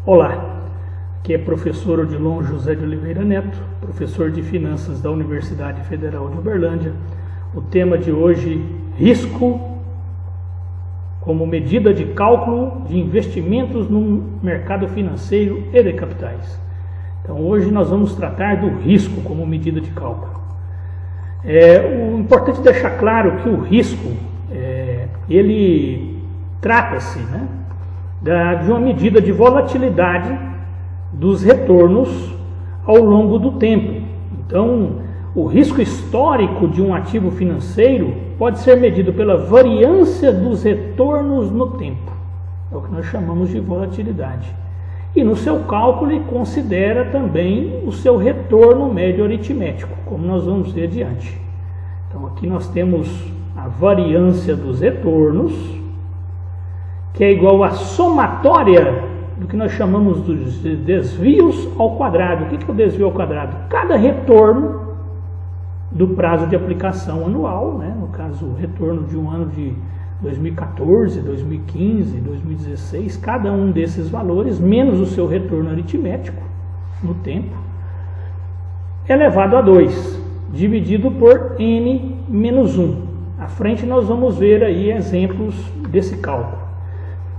Olá, aqui é professor Odilon José de Oliveira Neto, professor de Finanças da Universidade Federal de Uberlândia. O tema de hoje, risco como medida de cálculo de investimentos no mercado financeiro e de capitais. Então hoje nós vamos tratar do risco como medida de cálculo. O importante é deixar claro que o risco, ele trata-se, de uma medida de volatilidade dos retornos ao longo do tempo. Então, o risco histórico de um ativo financeiro pode ser medido pela variância dos retornos no tempo. É o que nós chamamos de volatilidade. E no seu cálculo ele considera também o seu retorno médio aritmético, como nós vamos ver adiante. Então aqui nós temos a variância dos retornos, que é igual à somatória do que nós chamamos dos desvios ao quadrado. O que é o desvio ao quadrado? Cada retorno do prazo de aplicação anual, no caso o retorno de um ano de 2014, 2015, 2016, cada um desses valores, menos o seu retorno aritmético no tempo, elevado a 2, dividido por n menos 1. À frente nós vamos ver aí exemplos desse cálculo.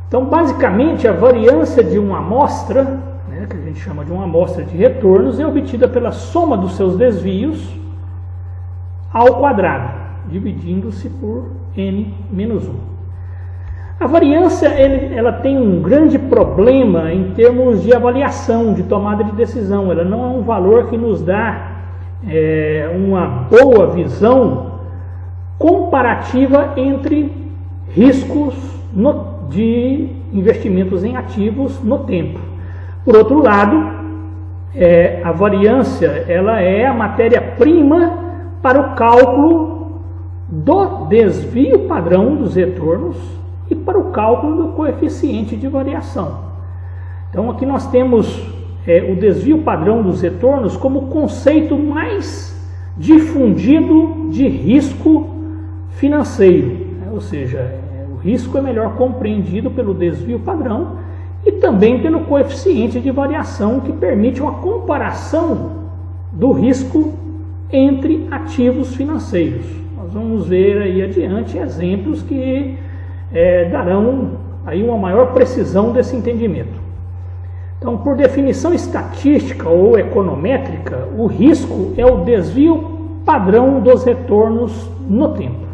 Então, basicamente, a variância de uma amostra, que a gente chama de uma amostra de retornos, é obtida pela soma dos seus desvios ao quadrado, dividindo-se por n menos 1. A variância ela tem um grande problema em termos de avaliação, de tomada de decisão. Ela não é um valor que nos dá uma boa visão comparativa entre riscos de investimentos em ativos no tempo. Por outro lado, a variância ela é a matéria-prima para o cálculo do desvio padrão dos retornos e para o cálculo do coeficiente de variação. Então aqui nós temos o desvio padrão dos retornos como o conceito mais difundido de risco financeiro, ou seja, o risco é melhor compreendido pelo desvio padrão e também pelo coeficiente de variação, que permite uma comparação do risco entre ativos financeiros. Nós vamos ver aí adiante exemplos que darão aí uma maior precisão desse entendimento. Então, por definição estatística ou econométrica, o risco é o desvio padrão dos retornos no tempo.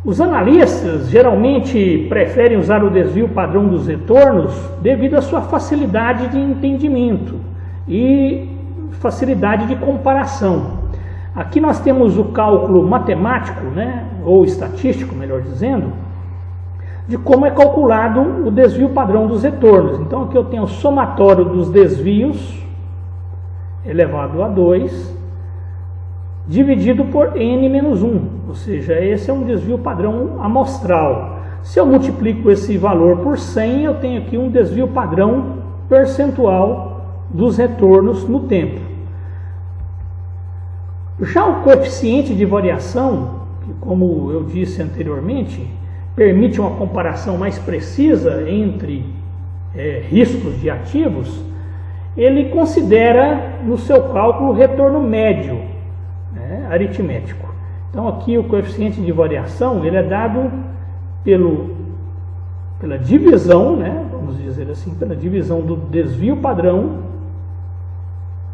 Os analistas geralmente preferem usar o desvio padrão dos retornos devido à sua facilidade de entendimento e facilidade de comparação. Aqui nós temos o cálculo matemático, ou estatístico, melhor dizendo, de como é calculado o desvio padrão dos retornos. Então aqui eu tenho o somatório dos desvios elevado a 2, dividido por n menos 1, ou seja, esse é um desvio padrão amostral. Se eu multiplico esse valor por 100, eu tenho aqui um desvio padrão percentual dos retornos no tempo. Já o coeficiente de variação, que, como eu disse anteriormente, permite uma comparação mais precisa entre riscos de ativos, ele considera no seu cálculo o retorno médio aritmético. Então aqui o coeficiente de variação ele é dado pela divisão, vamos dizer assim, pela divisão do desvio padrão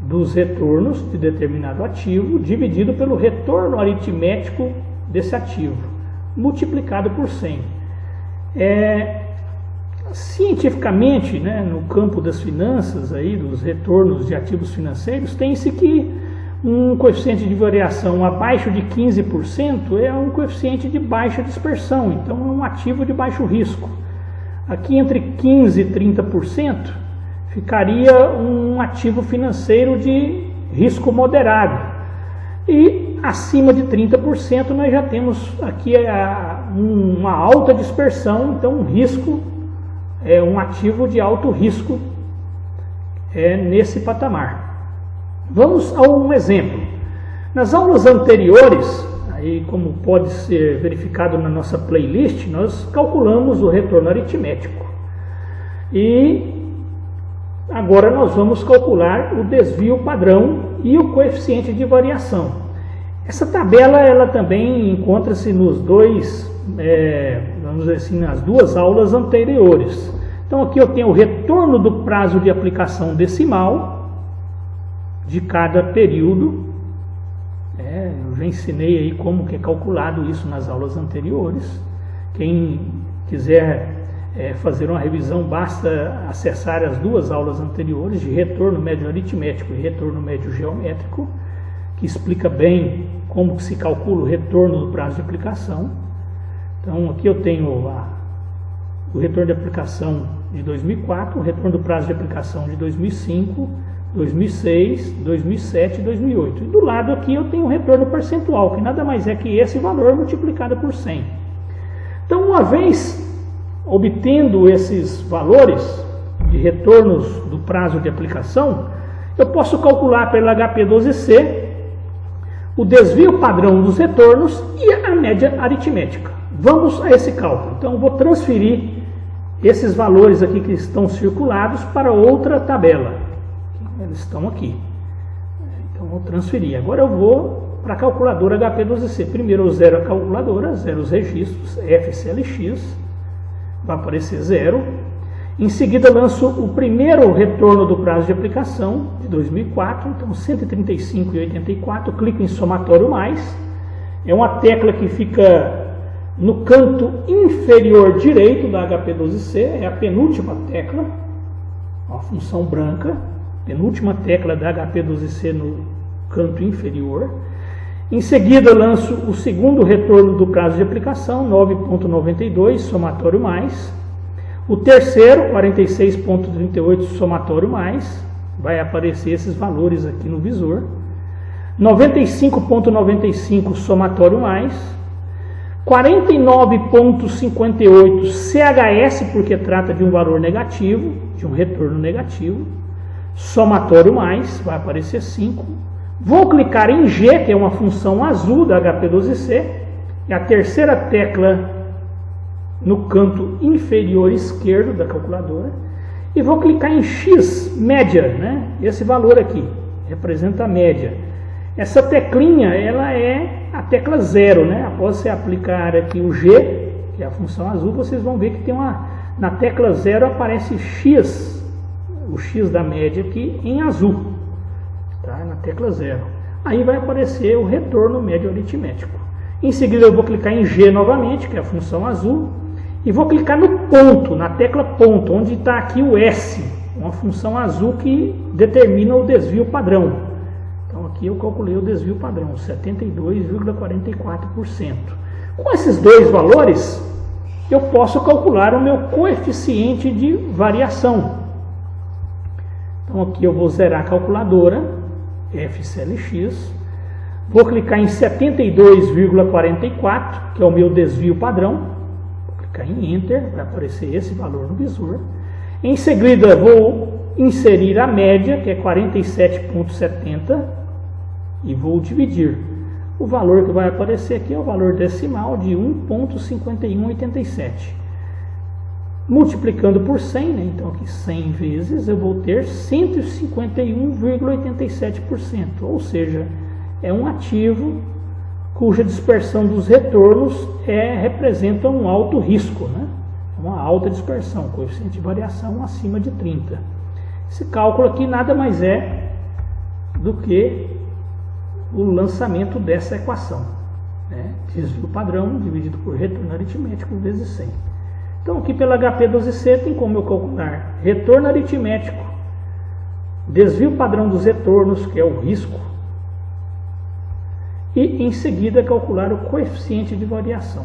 dos retornos de determinado ativo, dividido pelo retorno aritmético desse ativo, multiplicado por 100. Cientificamente, no campo das finanças, aí, dos retornos de ativos financeiros, tem-se que um coeficiente de variação abaixo de 15% é um coeficiente de baixa dispersão, então é um ativo de baixo risco. Aqui entre 15% e 30% ficaria um ativo financeiro de risco moderado. E acima de 30% nós já temos aqui uma alta dispersão, então um risco, um ativo de alto risco nesse patamar. Vamos a um exemplo. Nas aulas anteriores, aí como pode ser verificado na nossa playlist, nós calculamos o retorno aritmético. E agora nós vamos calcular o desvio padrão e o coeficiente de variação. Essa tabela ela também encontra-se nos dois, vamos dizer assim, nas duas aulas anteriores. Então aqui eu tenho o retorno do prazo de aplicação decimal de cada período. Eu já ensinei aí como que é calculado isso nas aulas anteriores. Quem quiser fazer uma revisão, basta acessar as duas aulas anteriores de retorno médio aritmético e retorno médio geométrico, que explica bem como se calcula o retorno do prazo de aplicação. Então aqui eu tenho o retorno de aplicação de 2004, o retorno do prazo de aplicação de 2005, 2006, 2007 e 2008. E do lado aqui eu tenho o retorno percentual, que nada mais é que esse valor multiplicado por 100. Então, uma vez obtendo esses valores de retornos do prazo de aplicação, eu posso calcular pela HP12C o desvio padrão dos retornos e a média aritmética. Vamos a esse cálculo. Então, eu vou transferir esses valores aqui que estão circulados para outra tabela. Eles estão aqui. Então, eu vou transferir. Agora eu vou para a calculadora HP12C. Primeiro eu zero a calculadora, zero os registros, FCLX, vai aparecer 0. Em seguida lanço o primeiro retorno do prazo de aplicação de 2004, então 135,84, clico em somatório mais. É uma tecla que fica no canto inferior direito da HP12C, é a penúltima tecla, uma função branca, penúltima tecla da HP12C no canto inferior. Em seguida lanço o segundo retorno do prazo de aplicação, 9,92, somatório mais. O terceiro, 46,38, somatório mais. Vai aparecer esses valores aqui no visor. 95,95, somatório mais. 49,58 CHS, porque trata de um valor negativo, de um retorno negativo. Somatório mais, vai aparecer 5. Vou clicar em G, que é uma função azul da HP12C, é a terceira tecla no canto inferior esquerdo da calculadora, e vou clicar em X, média, né? Esse valor aqui representa a média. Essa teclinha, ela é a tecla 0, né? Após você aplicar aqui o G, que é a função azul, vocês vão ver que tem na tecla 0 aparece X, o X da média aqui em azul, tá? Na tecla 0. Aí vai aparecer o retorno médio aritmético. Em seguida eu vou clicar em G novamente, que é a função azul, e vou clicar no ponto, na tecla ponto, onde está aqui o S, uma função azul que determina o desvio padrão. Então aqui eu calculei o desvio padrão, 72,44%. Com esses dois valores, eu posso calcular o meu coeficiente de variação. Então aqui eu vou zerar a calculadora, FCLX, vou clicar em 72,44, que é o meu desvio padrão, vou clicar em Enter, vai aparecer esse valor no visor. Em seguida vou inserir a média, que é 47,70, e vou dividir. O valor que vai aparecer aqui é o valor decimal de 1,5187. Multiplicando por 100, né? Então aqui 100 vezes, eu vou ter 151,87%, ou seja, é um ativo cuja dispersão dos retornos representa um alto risco, né? Uma alta dispersão, coeficiente de variação acima de 30. Esse cálculo aqui nada mais é do que o lançamento dessa equação, né? Desvio padrão dividido por retorno aritmético vezes 100. Então aqui pela HP12C tem como eu calcular retorno aritmético, desvio padrão dos retornos, que é o risco, e em seguida calcular o coeficiente de variação.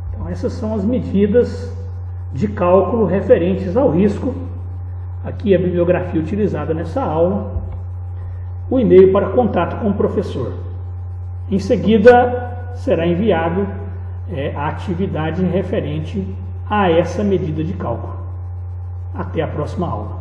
Então essas são as medidas de cálculo referentes ao risco. Aqui a bibliografia utilizada nessa aula, o e-mail para contato com o professor. Em seguida será enviado a atividade referente a essa medida de cálculo. Até a próxima aula.